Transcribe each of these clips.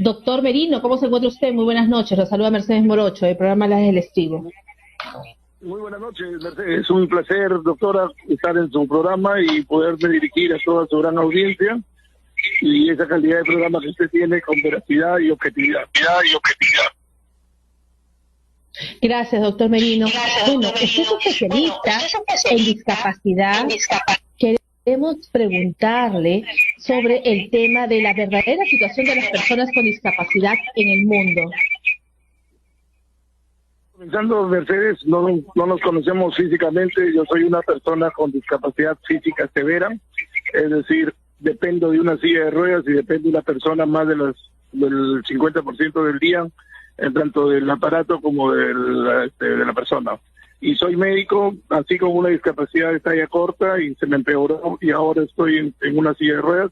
Doctor Merino, ¿cómo se encuentra usted? Muy buenas noches. Lo saluda Mercedes Morocho, del programa Las del Estribo. Muy buenas noches, Mercedes. Es un placer, doctora, estar en su programa y poderme dirigir a toda su gran audiencia y esa calidad de programa que usted tiene con veracidad y objetividad. Gracias, doctor Merino. Bueno, usted es un especialista en discapacidad. Queremos preguntarle sobre el tema de la verdadera situación de las personas con discapacidad en el mundo. Comenzando, Mercedes, no nos conocemos físicamente. Yo soy una persona con discapacidad física severa, es decir, dependo de una silla de ruedas y depende de una persona más del 50% del día, tanto del aparato como de la persona. Y soy médico, así como una discapacidad de talla corta, y se me empeoró y ahora estoy en una silla de ruedas.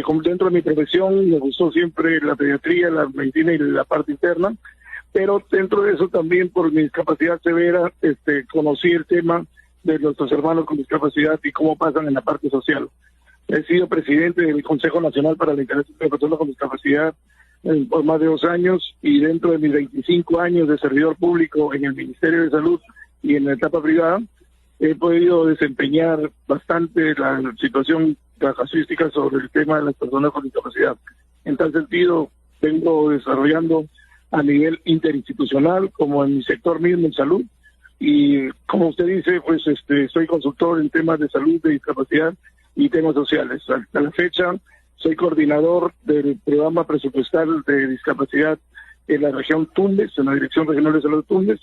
Como dentro de mi profesión me gustó siempre la pediatría, la medicina y la parte interna, pero dentro de eso también por mi discapacidad severa conocí el tema de nuestros hermanos con discapacidad y cómo pasan en la parte social. He sido presidente del Consejo Nacional para la Integración de Personas con Discapacidad por más de 2 años, y dentro de mis 25 años de servidor público en el Ministerio de Salud y en la etapa privada, he podido desempeñar bastante la situación casuística sobre el tema de las personas con discapacidad. En tal sentido, vengo desarrollando a nivel interinstitucional, como en mi sector mismo en salud, y como usted dice, pues soy consultor en temas de salud, de discapacidad y temas sociales. Hasta la fecha, soy coordinador del programa presupuestal de discapacidad en la región Tumbes, en la Dirección Regional de Salud Tumbes.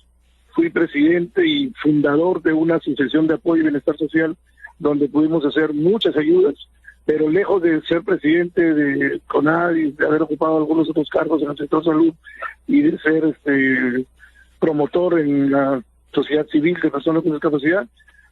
Fui presidente y fundador de una asociación de apoyo y bienestar social, donde pudimos hacer muchas ayudas, pero lejos de ser presidente de CONAD y de haber ocupado algunos otros cargos en el sector salud y de ser promotor en la sociedad civil de personas con discapacidad,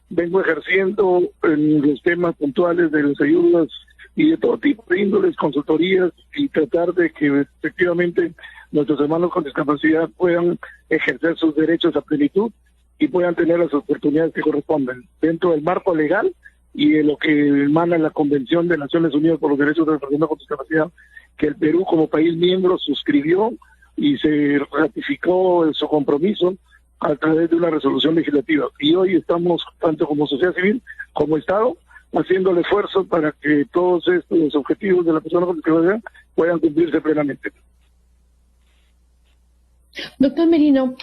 vengo ejerciendo en los temas puntuales de las ayudas y de todo tipo de índoles, consultorías, y tratar de que efectivamente nuestros hermanos con discapacidad puedan ejercer sus derechos a plenitud y puedan tener las oportunidades que corresponden dentro del marco legal y de lo que emana la Convención de Naciones Unidas por los Derechos de las Personas con Discapacidad, que el Perú como país miembro suscribió y se ratificó su compromiso a través de una resolución legislativa. Y hoy estamos, tanto como sociedad civil como Estado, haciendo el esfuerzo para que todos estos objetivos de la persona con discapacidad puedan cumplirse plenamente. Doctor Merino,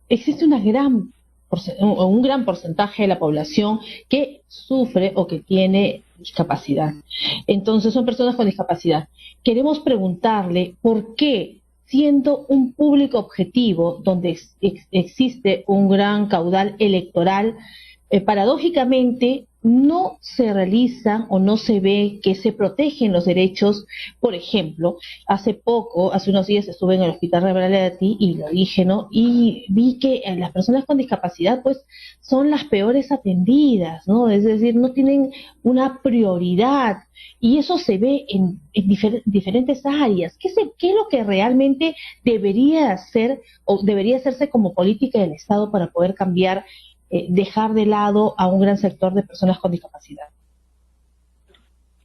existe un gran porcentaje de la población que sufre o que tiene discapacidad. Entonces son personas con discapacidad. Queremos preguntarle por qué, siendo un público objetivo donde existe un gran caudal electoral, paradójicamente no se realizan o no se ve que se protegen los derechos. Por ejemplo, hace unos días estuve en el Hospital Rebralati y lo dije, ¿no? Y vi que las personas con discapacidad pues son las peores atendidas, ¿no? Es decir, no tienen una prioridad, y eso se ve en diferentes áreas. ¿Qué es lo que realmente debería hacer o debería hacerse como política del Estado para poder cambiar, dejar de lado a un gran sector de personas con discapacidad?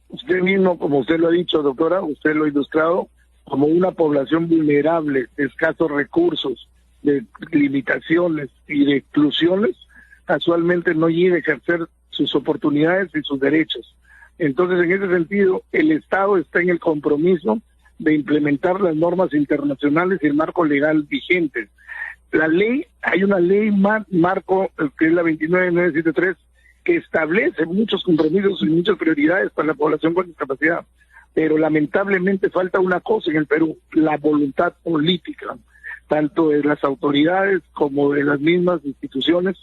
Usted mismo, como usted lo ha dicho, doctora, usted lo ha ilustrado, como una población vulnerable, de escasos recursos, de limitaciones y de exclusiones, casualmente no llega a ejercer sus oportunidades y sus derechos. Entonces, en ese sentido, el Estado está en el compromiso de implementar las normas internacionales y el marco legal vigente. La ley, hay una ley marco, que es la 29973, que establece muchos compromisos y muchas prioridades para la población con discapacidad, pero lamentablemente falta una cosa en el Perú: la voluntad política, tanto de las autoridades como de las mismas instituciones,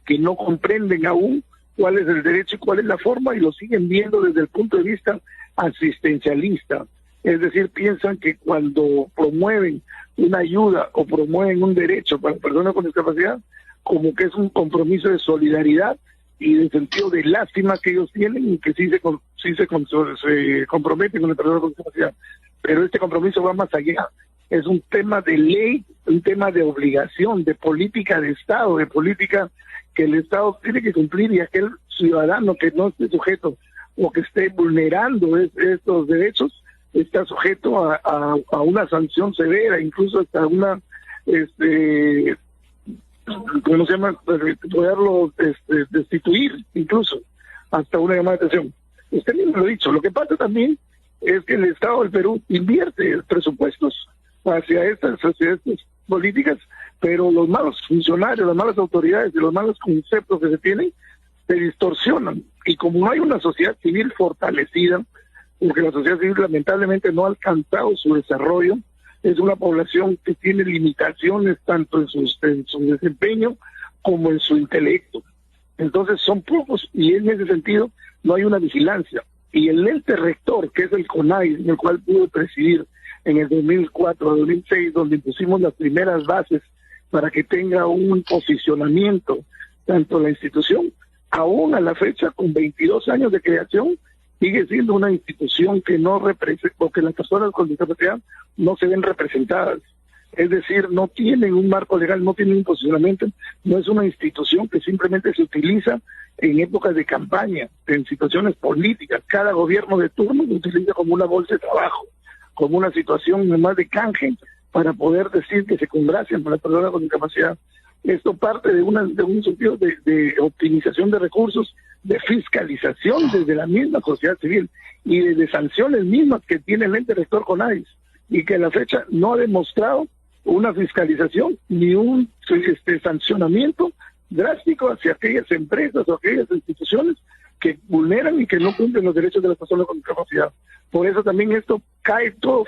que no comprenden aún cuál es el derecho y cuál es la forma, y lo siguen viendo desde el punto de vista asistencialista. Es decir, piensan que cuando promueven una ayuda o promueven un derecho para personas con discapacidad, como que es un compromiso de solidaridad y de sentido de lástima que ellos tienen, y que sí se comprometen con la persona con discapacidad. Pero este compromiso va más allá. Es un tema de ley, un tema de obligación, de política de Estado, de política que el Estado tiene que cumplir, y aquel ciudadano que no esté sujeto o que esté vulnerando estos derechos está sujeto a una sanción severa, incluso hasta una, ¿cómo se llama? Poderlo destituir, incluso, hasta una llamada de atención. Usted mismo lo ha dicho. Lo que pasa también es que el Estado del Perú invierte presupuestos hacia estas políticas, pero los malos funcionarios, las malas autoridades y los malos conceptos que se tienen se distorsionan. Y como no hay una sociedad civil fortalecida, porque la sociedad civil lamentablemente no ha alcanzado su desarrollo, es una población que tiene limitaciones tanto en su desempeño como en su intelecto. Entonces son pocos y en ese sentido no hay una vigilancia. Y el ente rector, que es el CONAIE, en el cual pude presidir en el 2004 a 2006, donde impusimos las primeras bases para que tenga un posicionamiento tanto la institución, aún a la fecha, con 22 años de creación, sigue siendo una institución que no representa, o que las personas con discapacidad no se ven representadas. Es decir, no tienen un marco legal, no tienen un posicionamiento, no es una institución que simplemente se utiliza en épocas de campaña, en situaciones políticas. Cada gobierno de turno lo utiliza como una bolsa de trabajo, como una situación más de canje para poder decir que se congracian con las personas con discapacidad. Esto parte de un sentido de optimización de recursos, de fiscalización desde la misma sociedad civil y de sanciones mismas que tiene el ente rector CONAIE, y que a la fecha no ha demostrado una fiscalización ni un sancionamiento drástico hacia aquellas empresas o aquellas instituciones que vulneran y que no cumplen los derechos de las personas con discapacidad. Por eso también esto cae todo,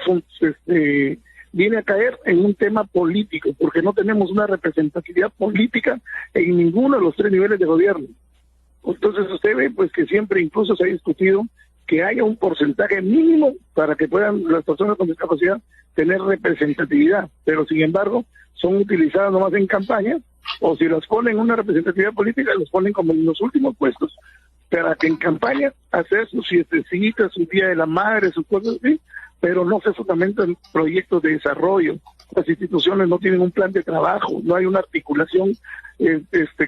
viene a caer en un tema político, porque no tenemos una representatividad política en ninguno de los tres niveles de gobierno. Entonces usted ve pues que siempre incluso se ha discutido que haya un porcentaje mínimo para que puedan las personas con discapacidad tener representatividad, pero sin embargo son utilizadas nomás en campaña, o si las ponen en una representatividad política, los ponen como en los últimos puestos, para que en campaña hacer sus fiestecitas, su día de la madre, sus cosas así, pero no se fundamentan proyectos de desarrollo. Las instituciones no tienen un plan de trabajo, no hay una articulación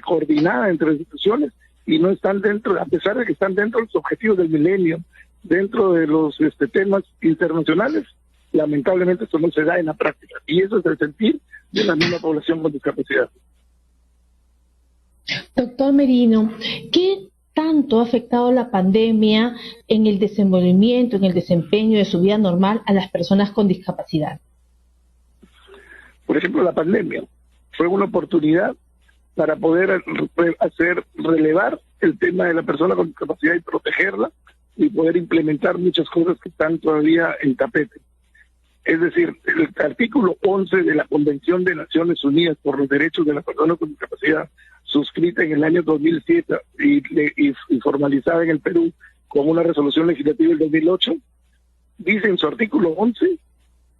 coordinada entre las instituciones, y no están dentro, a pesar de que están dentro de los objetivos del milenio, dentro de los temas internacionales, lamentablemente eso no se da en la práctica, y eso es el sentir de la misma población con discapacidad. Doctor Merino, ¿qué tanto ha afectado la pandemia en el desenvolvimiento, en el desempeño de su vida normal a las personas con discapacidad? Por ejemplo, la pandemia fue una oportunidad para poder relevar el tema de la persona con discapacidad y protegerla, y poder implementar muchas cosas que están todavía en tapete. Es decir, el artículo 11 de la Convención de Naciones Unidas por los Derechos de las Personas con Discapacidad, suscrita en el año 2007 y formalizada en el Perú como una resolución legislativa del 2008, dice en su artículo 11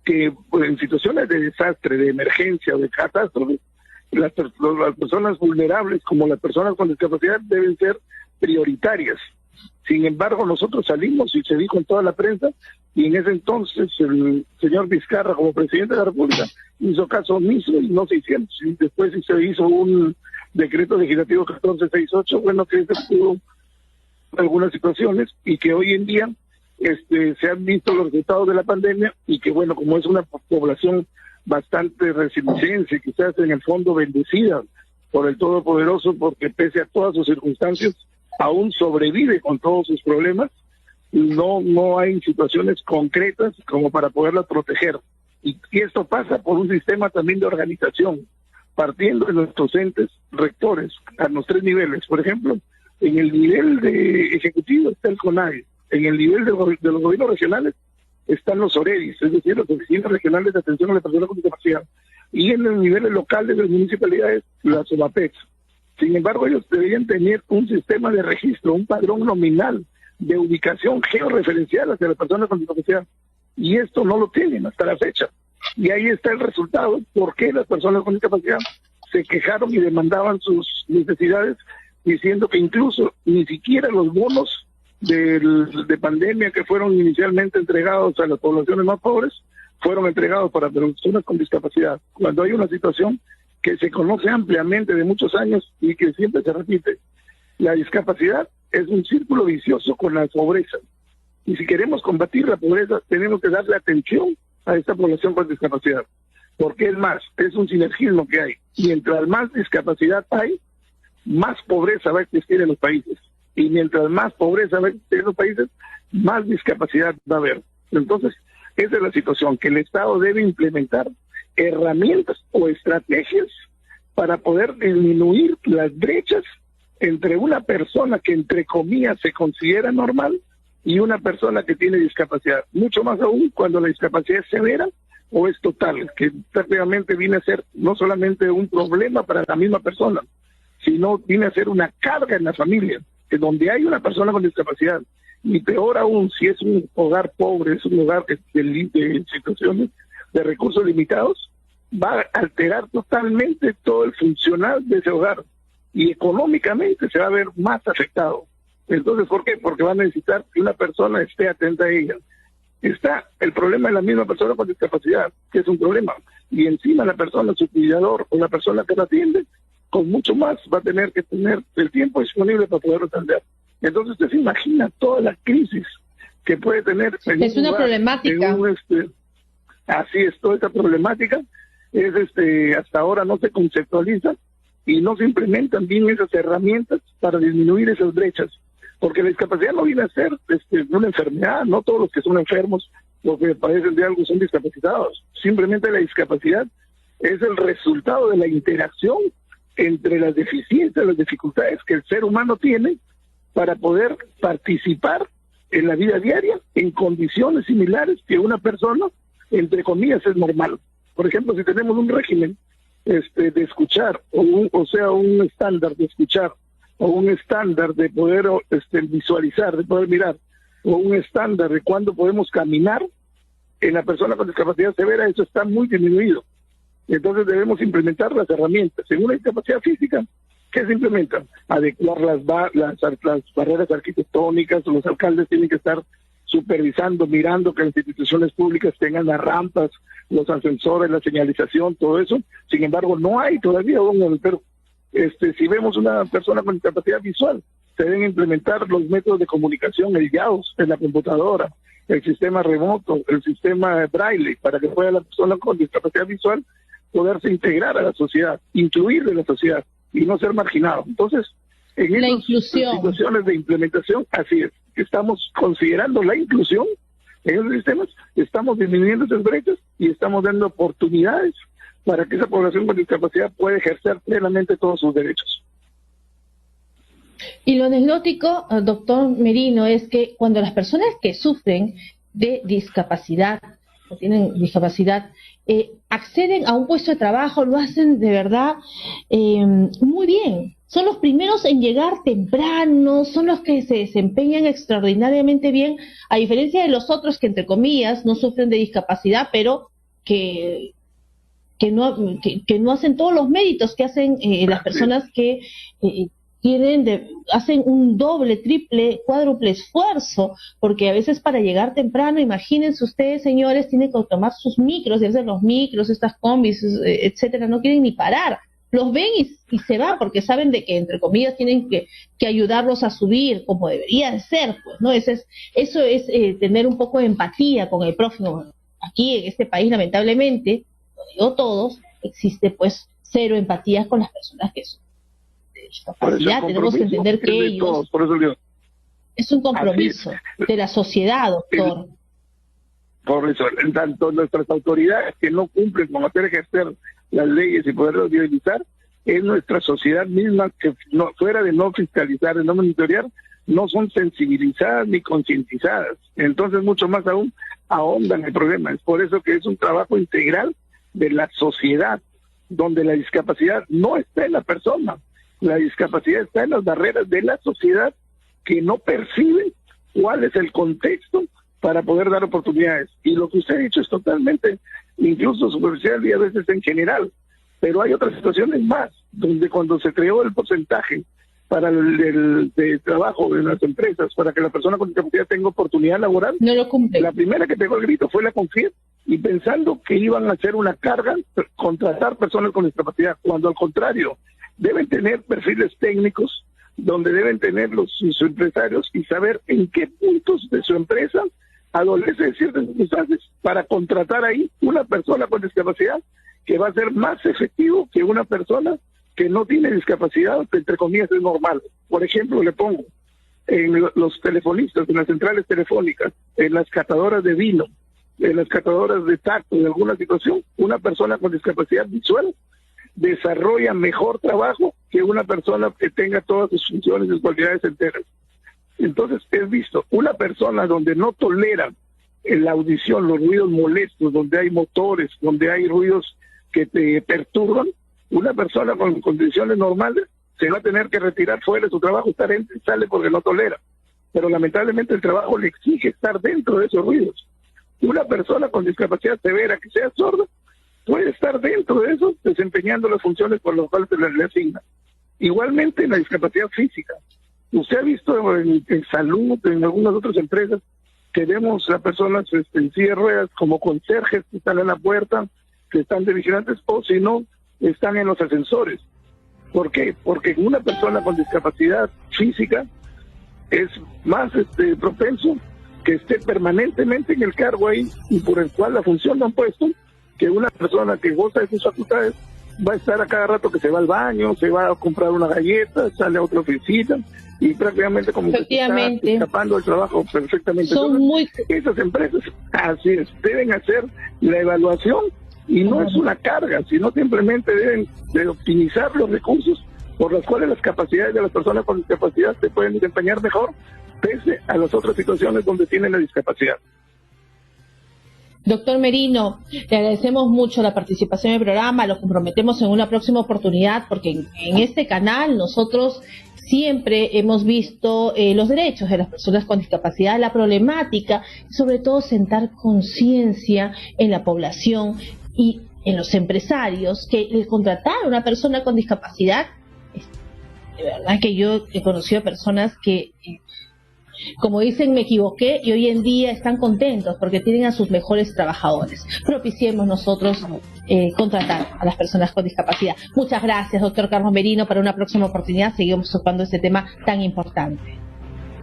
que pues, en situaciones de desastre, de emergencia o de catástrofe, las personas vulnerables como las personas con discapacidad deben ser prioritarias. Sin embargo, nosotros salimos, y se dijo en toda la prensa, y en ese entonces el señor Vizcarra, como presidente de la República, hizo caso omiso y no se hicieron. Y después se hizo un decreto legislativo 1468, bueno, que se pudo algunas situaciones, y que hoy en día se han visto los resultados de la pandemia, y que bueno, como es una población bastante resiliente, quizás en el fondo bendecida por el Todopoderoso, porque pese a todas sus circunstancias aún sobrevive con todos sus problemas, no hay situaciones concretas como para poderla proteger. Y esto pasa por un sistema también de organización, partiendo de nuestros entes rectores a los tres niveles. Por ejemplo, en el nivel de ejecutivo está el CONAIE, en el nivel de los gobiernos regionales están los OREDIs, es decir, las oficinas regionales de atención a las personas con discapacidad, y en los niveles locales de las municipalidades, las OMAPEX. Sin embargo, ellos deberían tener un sistema de registro, un padrón nominal de ubicación georreferencial hacia las personas con discapacidad, y esto no lo tienen hasta la fecha. Y ahí está el resultado, por qué las personas con discapacidad se quejaron y demandaban sus necesidades, diciendo que incluso ni siquiera los bonos de pandemia que fueron inicialmente entregados a las poblaciones más pobres fueron entregados para personas con discapacidad, cuando hay una situación que se conoce ampliamente de muchos años y que siempre se repite. La discapacidad es un círculo vicioso con la pobreza. Y si queremos combatir la pobreza, tenemos que darle atención a esta población con discapacidad. Porque es más, es un sinergismo que hay. Mientras más discapacidad hay, más pobreza va a existir en los países. Y mientras más pobreza va a existir en los países, más discapacidad va a haber. Entonces, esa es la situación, que el Estado debe implementar herramientas o estrategias para poder disminuir las brechas entre una persona que, entre comillas, se considera normal y una persona que tiene discapacidad. Mucho más aún cuando la discapacidad es severa o es total, que prácticamente viene a ser no solamente un problema para la misma persona, sino viene a ser una carga en la familia, que donde hay una persona con discapacidad, y peor aún si es un hogar pobre, es un hogar de situaciones de recursos limitados, va a alterar totalmente todo el funcional de ese hogar, y económicamente se va a ver más afectado. Entonces, ¿por qué? Porque va a necesitar que una persona esté atenta a ella. Está el problema de la misma persona con discapacidad, que es un problema, y encima la persona, su cuidador o la persona que la atiende, con mucho más va a tener que tener el tiempo disponible para poder atender. Entonces usted se imagina toda la crisis que puede tener. Es una problemática. Así es, toda esta problemática es hasta ahora no se conceptualiza y no se implementan bien esas herramientas para disminuir esas brechas. Porque la discapacidad no viene a ser una enfermedad, no todos los que son enfermos, los que padecen de algo son discapacitados. Simplemente la discapacidad es el resultado de la interacción entre las deficiencias, las dificultades que el ser humano tiene para poder participar en la vida diaria en condiciones similares que una persona, entre comillas, es normal. Por ejemplo, si tenemos un régimen de escuchar, o sea, un estándar de escuchar, o un estándar de poder visualizar, de poder mirar, o un estándar de cuándo podemos caminar, en la persona con discapacidad severa eso está muy disminuido. Entonces debemos implementar las herramientas. En una discapacidad física, ¿qué se implementa? Adecuar las barreras arquitectónicas, los alcaldes tienen que estar supervisando, mirando que las instituciones públicas tengan las rampas, los ascensores, la señalización, todo eso. Sin embargo, no hay todavía, pero si vemos una persona con discapacidad visual, se deben implementar los métodos de comunicación, el JAWS en la computadora, el sistema remoto, el sistema braille, para que pueda la persona con discapacidad visual poderse integrar a la sociedad, incluir de la sociedad y no ser marginado. Entonces, en la estas situaciones de implementación, así es, estamos considerando la inclusión en esos sistemas, estamos disminuyendo esas brechas y estamos dando oportunidades para que esa población con discapacidad pueda ejercer plenamente todos sus derechos. Y lo anecdótico, doctor Merino, es que cuando las personas que sufren de discapacidad o tienen discapacidad acceden a un puesto de trabajo, lo hacen de verdad muy bien. Son los primeros en llegar temprano, son los que se desempeñan extraordinariamente bien, a diferencia de los otros que, entre comillas, no sufren de discapacidad, pero que no hacen todos los méritos que hacen las personas que hacen un doble, triple, cuádruple esfuerzo, porque a veces para llegar temprano, imagínense ustedes, señores, tienen que tomar sus micros, y a veces los micros, estas combis, etcétera, no quieren ni parar. Los ven y se van porque saben de que, entre comillas, tienen que ayudarlos a subir como debería de ser, pues, ¿no? Eso es tener un poco de empatía con el prójimo. Aquí en este país, lamentablemente, lo digo todos, existe pues cero empatía con las personas que son de discapacidad. Tenemos que entender que ellos... Es un compromiso de la sociedad, doctor. Por eso, en tanto nuestras autoridades que no cumplen con hacer ejercer las leyes y poderlas viabilizar, es nuestra sociedad misma que fuera de no fiscalizar, de no monitorear, no son sensibilizadas ni concientizadas. Entonces, mucho más aún, ahondan el problema. Es por eso que es un trabajo integral de la sociedad, donde la discapacidad no está en la persona, la discapacidad está en las barreras de la sociedad que no perciben cuál es el contexto para poder dar oportunidades. Y lo que usted ha dicho es totalmente, incluso superficial y a veces en general, pero hay otras situaciones más, donde cuando se creó el porcentaje para el trabajo de las empresas, para que la persona con discapacidad tenga oportunidad laboral, no lo cumple. La primera que pegó el grito fue la CONFIEP, y pensando que iban a hacer una carga, contratar personas con discapacidad, cuando al contrario, deben tener perfiles técnicos donde deben tener sus empresarios y saber en qué puntos de su empresa adolece de ciertas circunstancias para contratar ahí una persona con discapacidad que va a ser más efectivo que una persona que no tiene discapacidad, que entre comillas es normal. Por ejemplo, le pongo, en los telefonistas, en las centrales telefónicas, en las catadoras de vino, en las catadoras de tacto, en alguna situación, una persona con discapacidad visual desarrolla mejor trabajo que una persona que tenga todas sus funciones y sus cualidades enteras. Entonces, es visto, una persona donde no tolera en la audición los ruidos molestos, donde hay motores, donde hay ruidos que te perturban, una persona con condiciones normales se va a tener que retirar fuera de su trabajo, estar entra y sale porque no tolera. Pero lamentablemente el trabajo le exige estar dentro de esos ruidos. Una persona con discapacidad severa que sea sorda puede estar dentro de eso desempeñando las funciones por las cuales se le asigna. Igualmente en la discapacidad física. Usted ha visto en salud, en algunas otras empresas, que vemos a personas en silla de ruedas como conserjes que están en la puerta, que están de vigilantes, o si no, están en los ascensores. ¿Por qué? Porque una persona con discapacidad física es más propenso que esté permanentemente en el cargo ahí y por el cual la función lo han puesto, que una persona que goza de sus facultades va a estar a cada rato que se va al baño, se va a comprar una galleta, sale a otra oficina y prácticamente como que está escapando del trabajo perfectamente. Entonces, esas empresas, así es, deben hacer la evaluación y no es una carga, sino simplemente deben de optimizar los recursos por los cuales las capacidades de las personas con discapacidad se pueden desempeñar mejor pese a las otras situaciones donde tienen la discapacidad. Doctor Merino, le agradecemos mucho la participación en el programa, lo comprometemos en una próxima oportunidad porque en este canal nosotros siempre hemos visto los derechos de las personas con discapacidad, la problemática, sobre todo sentar conciencia en la población y en los empresarios que el contratar a una persona con discapacidad, de verdad que yo he conocido personas que como dicen, me equivoqué y hoy en día están contentos porque tienen a sus mejores trabajadores. Propiciemos nosotros contratar a las personas con discapacidad. Muchas gracias, doctor Carlos Merino. Para una próxima oportunidad seguimos tocando este tema tan importante.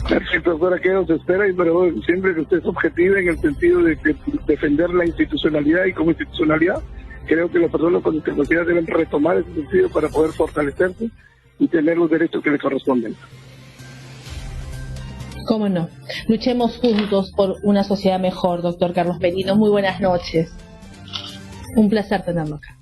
Perfecto, doctora, que nos espera, pero siempre que usted es objetiva en el sentido de que defender la institucionalidad y como institucionalidad, creo que las personas con discapacidad deben retomar ese sentido para poder fortalecerse y tener los derechos que le corresponden. ¿Cómo no? Luchemos juntos por una sociedad mejor, doctor Carlos Merino. Muy buenas noches. Un placer tenerlo acá.